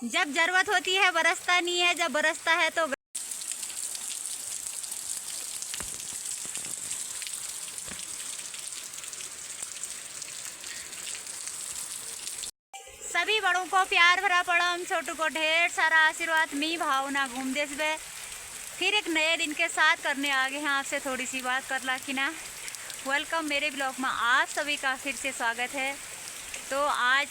जब जरूरत होती है बरसता नहीं है, जब बरसता है तो सभी बड़ों को प्यार भरा प्रणाम, छोटू को ढेर सारा आशीर्वाद। मी भावना घूम देश में फिर एक नए दिन के साथ करने आ गए हैं आपसे थोड़ी सी बात कर ला कि ना। वेलकम मेरे ब्लॉग में आप सभी का फिर से स्वागत है। तो आज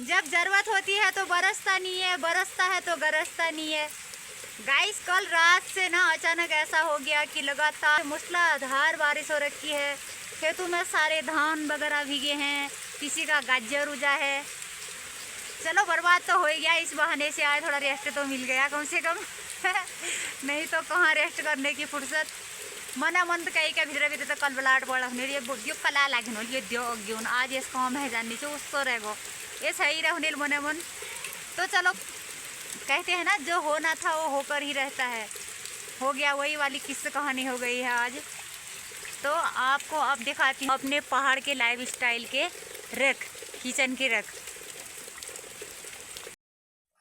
जब जरूरत होती है तो बरसता नहीं है, बरसता है तो गरजता नहीं है। गाइस कल रात से ना अचानक ऐसा हो गया कि लगातार मूसलाधार बारिश हो रखी है। खेतों में सारे धान वगैरह भीगे हैं, किसी का गाजर उजा है। चलो बर्बाद तो हो गया, इस बहाने से आए थोड़ा रेस्ट तो मिल गया कम से कम। नहीं तो कहाँ रेस्ट करने की फुर्सत। मना मन तो कहीं का भीतर भीतर तो कल बलाट बड़ा होने ये कला लागे नो ये दो गेहूँ आज ये काम है जानने से उसको रहेगो ये सही रहने मने मन। तो चलो कहते हैं ना जो होना था वो होकर ही रहता है, हो गया वही वाली किस्सा कहानी हो गई है आज। तो आपको अब दिखाती हूँ अपने पहाड़ के लाइफ स्टाइल के रख, किचन के रख।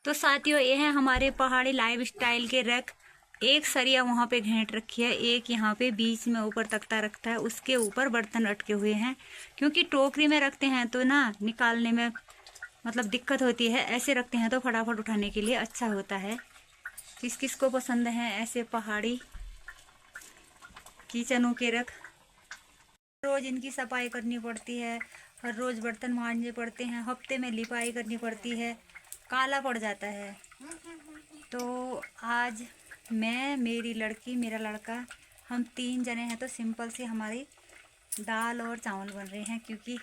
तो साथियों ये है हमारे पहाड़ी लाइफ स्टाइल के रख। एक सरिया वहाँ पे घेंट रखी है, एक यहाँ पे बीच में ऊपर तख्ता रखता है, उसके ऊपर बर्तन अटके हुए हैं। क्योंकि टोकरी में रखते हैं तो ना निकालने में मतलब दिक्कत होती है, ऐसे रखते हैं तो फटाफट उठाने के लिए अच्छा होता है। किस किस को पसंद है ऐसे पहाड़ी किचनों के रख। रोज इनकी सफाई करनी पड़ती है, हर रोज बर्तन मांजने पड़ते हैं, हफ्ते में लिपाई करनी पड़ती है, काला पड़ जाता है। तो आज मैं, मेरी लड़की, मेरा लड़का, हम 3 जने हैं। तो सिंपल से हमारी दाल और चावल बन रहे हैं। क्योंकि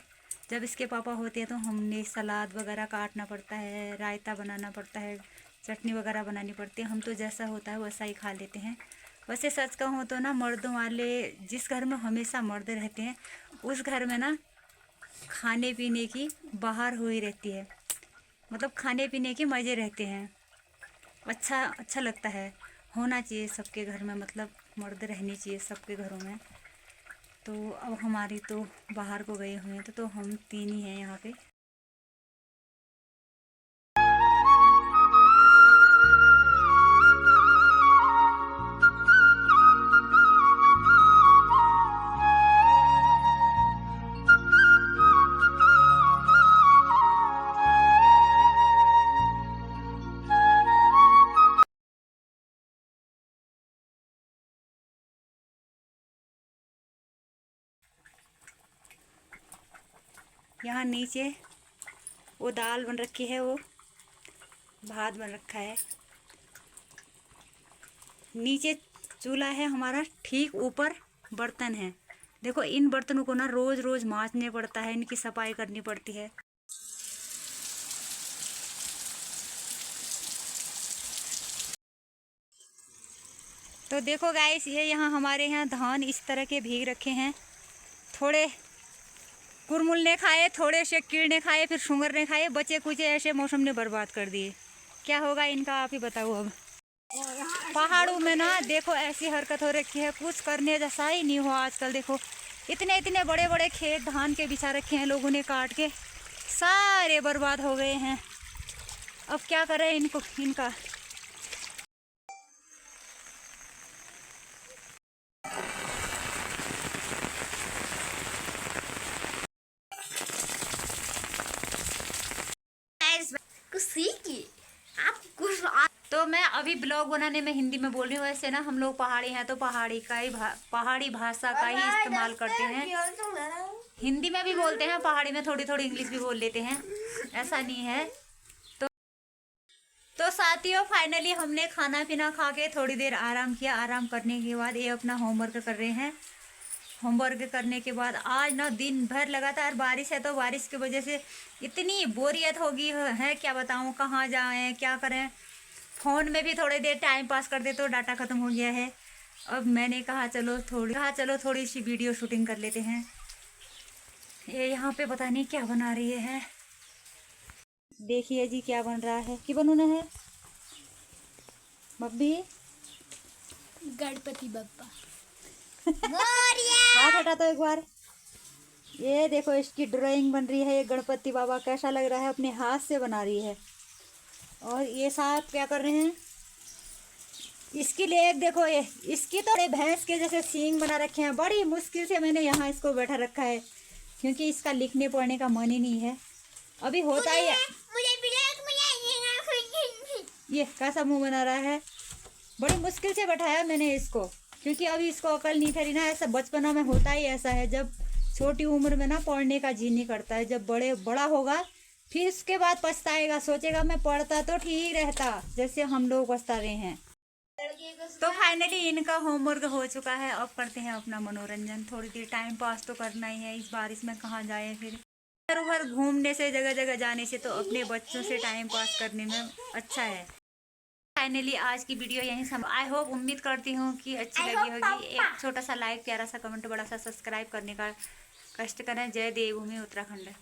जब इसके पापा होते हैं तो हमने सलाद वगैरह काटना पड़ता है, रायता बनाना पड़ता है, चटनी वगैरह बनानी पड़ती है। हम तो जैसा होता है वैसा ही खा लेते हैं। वैसे सच कहूँ तो ना मर्दों वाले जिस घर में हमेशा मर्द रहते हैं उस घर में ना खाने पीने की बाहर हुई रहती है, मतलब खाने पीने के मज़े रहते हैं। अच्छा लगता है, होना चाहिए सबके घर में, मतलब मर्द रहनी चाहिए सबके घरों में। तो अब हमारी तो बाहर को गए हुए हैं तो हम 3 ही हैं यहाँ पे। यहाँ नीचे वो दाल बन रखी है, वो भात बन रखा है। नीचे चूल्हा है हमारा, ठीक ऊपर बर्तन है। देखो इन बर्तनों को ना रोज रोज मांजने पड़ता है, इनकी सफाई करनी पड़ती है। तो देखो गाइस ये यहाँ हमारे यहाँ धान इस तरह के भीग रखे हैं। थोड़े कुरमुल ने खाए, थोड़े से कीड़ ने खाए, फिर सुंगर ने खाए, बचे कुचे ऐसे मौसम ने बर्बाद कर दिए। क्या होगा इनका आप ही बताओ। अब पहाड़ों में ना देखो ऐसी हरकत हो रखी है, कुछ करने जैसा ही नहीं हुआ आजकल। देखो इतने इतने बड़े बड़े खेत धान के बिछा रखे हैं लोगों ने, काट के सारे बर्बाद हो गए हैं। अब क्या करें इनको, इनका तो मैं अभी ब्लॉग बनाने में हिंदी में बोल रही हूँ। वैसे ना हम लोग पहाड़ी हैं तो पहाड़ी भाषा का ही इस्तेमाल करते हैं। हिंदी में भी बोलते हैं, पहाड़ी में थोड़ी थोड़ी इंग्लिश भी बोल लेते हैं, ऐसा नहीं है। तो साथियों फाइनली हमने खाना पीना खा के थोड़ी देर आराम किया। आराम करने के बाद ये अपना होमवर्क कर रहे हैं। होमवर्क करने के बाद आज ना दिन भर लगातार बारिश है, तो बारिश की वजह से इतनी बोरियत होगी है क्या बताऊँ, कहाँ जाएं क्या करें। फ़ोन में भी थोड़ी देर टाइम पास कर दे तो डाटा ख़त्म हो गया है। अब मैंने कहा चलो थोड़ी सी वीडियो शूटिंग कर लेते हैं। ये यहाँ पे पता नहीं क्या बना रही है, देखिए जी क्या बन रहा है। कि बनना है बब्बी, गणपति बप्पा। हाथ हटा तो एक बार। ये देखो इसकी ड्राइंग बन रही है, ये गणपति बाबा कैसा लग रहा है, अपने हाथ से बना रही है। और ये साहब क्या कर रहे हैं, इसके लिए एक देखो, ये इसकी तो भैंस के जैसे सींग बना रखे हैं। बड़ी मुश्किल से मैंने यहाँ इसको बैठा रखा है, क्योंकि इसका लिखने पढ़ने का मन ही नहीं है। अभी होता ही है। ये कैसा मुंह बना रहा है। बड़ी मुश्किल से बैठाया मैंने इसको, क्योंकि अभी इसको अकल नहीं ठहरी ना। ऐसा बचपना में होता ही ऐसा है, जब छोटी उम्र में ना पढ़ने का जी नहीं करता है। जब बड़ा होगा फिर उसके बाद पछताएगा, सोचेगा मैं पढ़ता तो ठीक रहता, जैसे हम लोग पछता रहे हैं। तो फाइनली इनका होमवर्क हो चुका है। अब करते हैं अपना मनोरंजन। थोड़ी देर टाइम पास तो करना ही है, इस बारिश में कहाँ जाए। फिर इधर उधर घूमने से, जगह जगह जाने से तो अपने बच्चों से टाइम पास करने में अच्छा है। फाइनली आज की वीडियो यहीं सम आई होप, उम्मीद करती हूँ कि अच्छी लगी होगी। एक छोटा सा लाइक, प्यारा सा कमेंट, बड़ा सा सब्सक्राइब करने का कष्ट करें। जय देवभूमि उत्तराखंड।